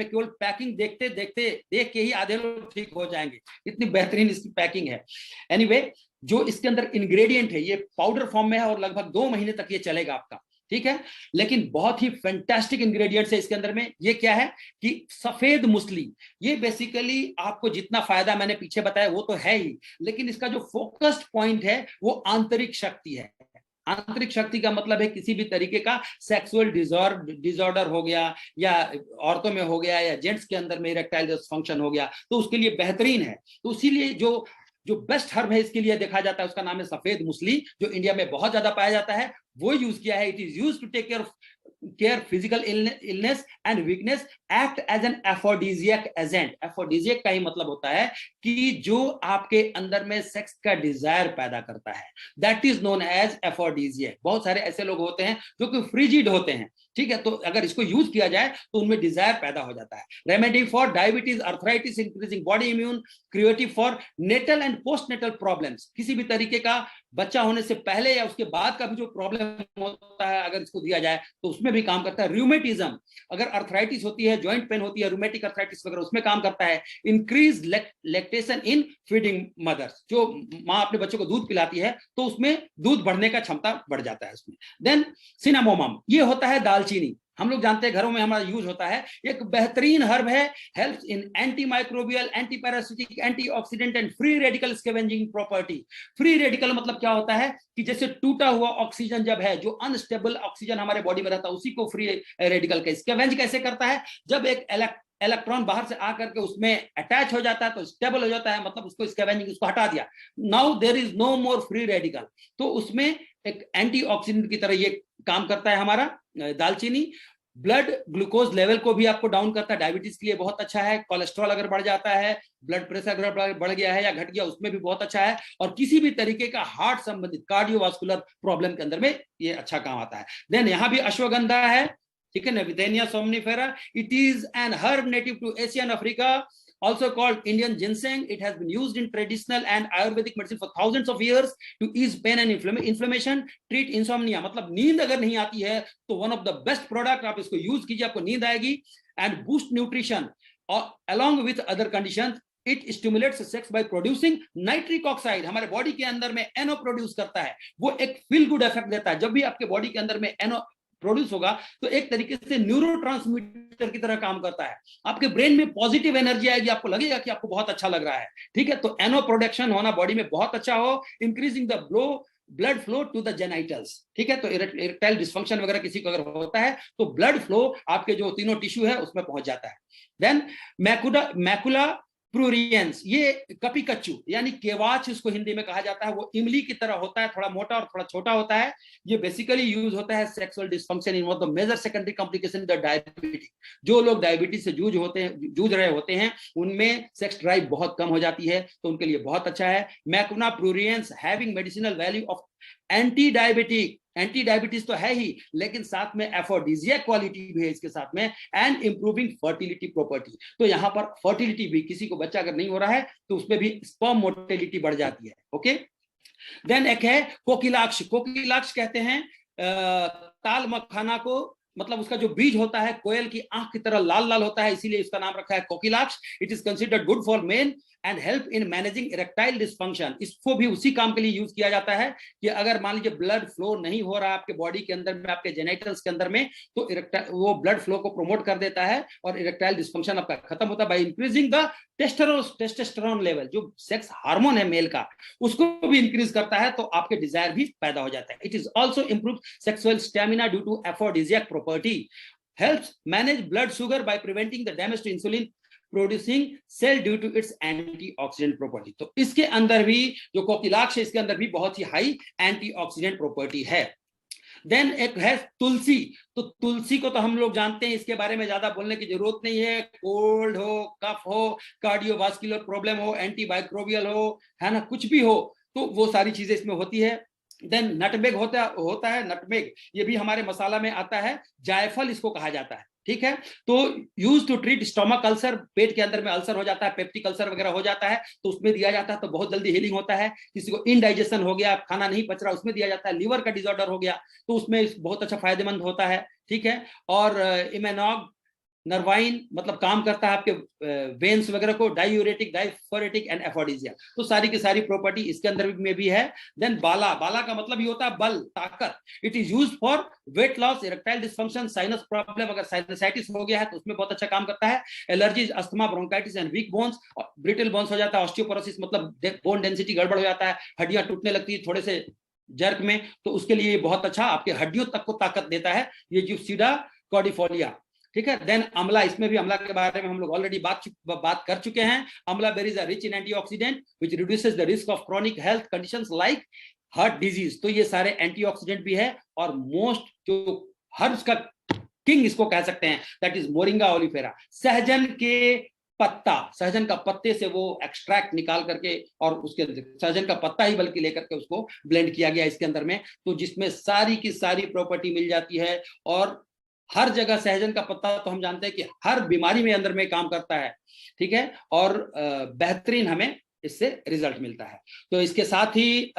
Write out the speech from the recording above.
केवल पैकिंग देखते देखते देख के ही आधे लोग ठीक हो जाएंगे, इतनी बेहतरीन इसकी पैकिंग है। एनीवे जो इसके अंदर इंग्रेडिएंट है ये पाउडर फॉर्म में है और लगभग 2 महीने तक ये चलेगा आपका, ठीक है। लेकिन बहुत ही फैंटास्टिक इंग्रेडिएंट्स है इसके अंदर में। ये क्या है कि सफेद मूसली, ये बेसिकली आपको जितना फायदा मैंने पीछे बताया वो तो है ही, लेकिन इसका जो फोकस्ड पॉइंट है वो आंतरिक शक्ति है। आंतरिक शक्ति का मतलब है किसी भी तरीके का सेक्सुअल डिसऑर्डर हो गया या औरतों में हो गया या जेंट्स के अंदर में इरेक्टाइल डिसफंक्शन हो गया तो उसके लिए बेहतरीन है। तो इसीलिए जो जो बेस्ट हर्ब है इसके लिए देखा जाता है उसका नाम है सफेद मूसली, जो इंडिया में बहुत ज्यादा पाया जाता है, वो यूज किया है। It is use to take care physical illness and weakness, act as an aphrodisiac agent. Aphrodisiac का ही मतलब होता है कि जो आपके अंदर में सेक्स का डिजायर पैदा करता है, दैट इज नोन एज एफोर्डिजियक। बहुत सारे ऐसे लोग होते हैं जो कि फ्रिजिड होते हैं, ठीक है, तो अगर इसको यूज किया जाए तो उनमें डिजायर पैदा हो जाता है। Remedy for diabetes, arthritis, increasing body immune, creative for natal and post natal problems, किसी भी तरीके का बच्चा होने से पहले या उसके बाद का भी जो प्रॉब्लम होता है अगर इसको दिया जाए तो उसमें भी काम करता है। रूमेटिज्म, अगर अर्थराइटिस होती है, जॉइंट पेन होती है, रूमेटिक अर्थराइटिस वगैरह, उसमें काम करता है। Increase lactation in feeding mother's, जो माँ अपने बच्चों को दूध पिलाती है तो उसमें दूध बढ़ने का क्षमता बढ़ जाता है उसमें। देन सिनामोमम, ये होता है दालचीनी, हम लोग जानते हैं घरों में हमारा यूज होता है, एक बेहतरीन हर्ब है, helps in anti microbial, anti parasitic, antioxidant and free radical scavenging property. Free radical मतलब क्या होता है कि जैसे टूटा हुआ ऑक्सीजन जब है, जो अनस्टेबल ऑक्सीजन हमारे बॉडी में रहता है उसी को फ्री रेडिकल का स्कैवेंज कैसे करता है, जब एक इलेक्ट्रॉन बाहर से आकर के उसमें अटैच हो जाता है तो स्टेबल हो जाता है, मतलब उसको स्कैवेंजिंग, उसको हटा दिया, now there is no more free radical. तो उसमें एक एंटीऑक्सीडेंट की तरह ये काम करता है हमारा दालचीनी। ब्लड ग्लूकोज लेवल को भी आपको डाउन करता है, डायबिटीज के लिए बहुत अच्छा है। कोलेस्ट्रॉल अगर बढ़ जाता है, ब्लड प्रेशर अगर बढ़ गया है या घट गया, उसमें भी बहुत अच्छा है। और किसी भी तरीके का हार्ट संबंधित कार्डियोवास्कुलर प्रॉब्लम के अंदर में ये अच्छा काम आता है। देन यहाँ भी अश्वगंधा है, ठीक है ना, Withania somnifera. It is an herb native to Asian Africa, also called Indian ginseng. It has been used in traditional and Ayurvedic medicine for thousands of years to ease pain and inflammation, treat insomnia. मतलब नींद अगर नहीं आती है तो one of the best product, आप इसको use कीजिए, आपको नींद आएगी। and boost nutrition along with other conditions. It stimulates sex by producing nitric oxide, हमारे बॉडी के अंदर में NO प्रोड्यूस करता है, वो एक फील गुड इफेक्ट देता है। जब भी आपके बॉडी के अंदर में NO प्रोड्यूस होगा तो एक तरीके से न्यूरोट्रांसमीटर की तरह काम करता है, आपके ब्रेन में पॉजिटिव एनर्जी आएगी, आपको लगेगा कि आपको बहुत अच्छा लग रहा है, ठीक है। तो एनो प्रोडक्शन होना बॉडी में बहुत अच्छा हो, increasing the blood flow to the genitals, ठीक है। तो इरेक्टाइल डिस्फंक्शन वगैरह किसी को अगर होता है तो ब्लड फ्लो आपके जो तीनों टिश्यू है उसमें पहुंच जाता है। देन मैकुला प्रूरियंस, ये कपी कच्चू यानी केवाच इसको हिंदी में कहा जाता है, वो इमली की तरह होता है, थोड़ा मोटा और थोड़ा छोटा होता है। ये बेसिकली यूज होता है sexual dysfunction in one of the major secondary complication the diabetes. जो लोग डायबिटीज से जूझ रहे होते हैं उनमें सेक्स ड्राइव बहुत कम हो जाती है, तो उनके लिए बहुत अच्छा है। Mucuna pruriens having medicinal value of anti diabetic, anti diabetes तो है ही लेकिन साथ में एफोर्डिजियक क्वालिटी भी है इसके साथ में, एंड इंप्रूविंग फर्टिलिटी प्रॉपर्टी। तो यहाँ पर फर्टिलिटी भी, किसी को बच्चा अगर नहीं हो रहा है तो उसमें भी स्पर्म मोर्टेलिटी बढ़ जाती है, ओके। देन एक है कोकिलाक्ष, कोकिलाक्ष कहते हैं ताल मखाना को, मतलब उसका जो बीज होता है कोयल की आंख की तरह लाल लाल होता है, इसीलिए इसका नाम रखा है कोकिलाक्ष। It is considered good for men and help in managing erectile dysfunction. इसको भी उसी काम के लिए यूज किया जाता है कि अगर मान लीजिए ब्लड फ्लो नहीं हो रहा है आपके बॉडी के अंदर में, आपके जेनिटल्स के अंदर में, तो वो ब्लड फ्लो को प्रमोट कर देता है और इरेक्टाइल डिस्फंक्शन आपका खत्म होता है by increasing the testosterone level, जो सेक्स हार्मोन है मेल का, उसको भी इंक्रीज करता है, तो आपके डिजायर भी पैदा हो जाता है। It is also improve sexual stamina due to aphrodisiac property, helps manage blood sugar by preventing the damage to insulin producing cell due to its antioxidant property. तो इसके अंदर भी जो कोकिलाक्ष है इसके अंदर भी बहुत ही हाई एंटीऑक्सीडेंट प्रॉपर्टी है। देन एक है तुलसी, तो तुलसी को तो हम लोग जानते हैं, इसके बारे में ज्यादा बोलने की जरूरत नहीं है। कोल्ड हो, कफ हो, कार्डियोवास्कुलर प्रॉब्लम हो, एंटीमाइक्रोबियल हो, है ना, कुछ भी हो तो वो सारी चीजें इसमें होती है। देन नटमेग होता है नटमेग, ये भी हमारे मसाला में आता है, जायफल इसको कहा जाता है, ठीक है। तो use to treat stomach ulcer, पेट के अंदर में अल्सर हो जाता है, पेप्टिक अल्सर वगैरह हो जाता है तो उसमें दिया जाता है, तो बहुत जल्दी हीलिंग होता है। किसी को इनडाइजेशन हो गया, खाना नहीं पच रहा, उसमें दिया जाता है। लीवर का डिसऑर्डर हो गया तो उसमें बहुत अच्छा फायदेमंद होता है, ठीक है। और इमेनॉग नर्वाइन मतलब काम करता है आपके वेन्स वगैरह को, डायूरेटिक, डायफोरेटिक एंड एफोडिजिया, तो सारी की सारी प्रॉपर्टी इसके अंदर में भी है। देन बाला, बाला का मतलब ये होता है बल, ताकत। It is used for weight loss, erectile dysfunction, sinus problem, अगर साइनसाइटिस हो गया है तो उसमें बहुत अच्छा काम करता है। Allergies, asthma, bronchitis and weak bones, brittle bones हो जाता है, ऑस्टियोपोरोसिस मतलब बोन डेंसिटी गड़बड़ हो जाता है, हड्डियां टूटने लगती है थोड़े से जर्क में, तो उसके लिए बहुत अच्छा आपके हड्डियों तक को ताकत देता है ये यूसिडा कॉर्डिफोलिया। ठीक है। देन अमला, इसमें भी अमला के बारे में हम लोग ऑलरेडी बात कर चुके हैं। Amla berries are rich in antioxidant which reduces the risk of chronic health conditions like heart disease, तो ये सारे एंटीऑक्सीडेंट भी है। और मोस्ट जो हर्ब्स का किंग इसको कह सकते हैं, दैट इज मोरिंगा ओलिफेरा। सहजन के पत्ता, सहजन का पत्ते से वो एक्सट्रैक्ट निकाल करके और उसके सहजन का पत्ता ही बल्कि लेकर के उसको ब्लेंड किया गया इसके अंदर में, तो जिसमें सारी की सारी प्रॉपर्टी मिल जाती है। और हर जगह सहजन का पत्ता तो हम जानते हैं कि हर बीमारी में अंदर में काम करता है। ठीक है। और बेहतरीन हमें इससे रिजल्ट मिलता है। तो इसके साथ ही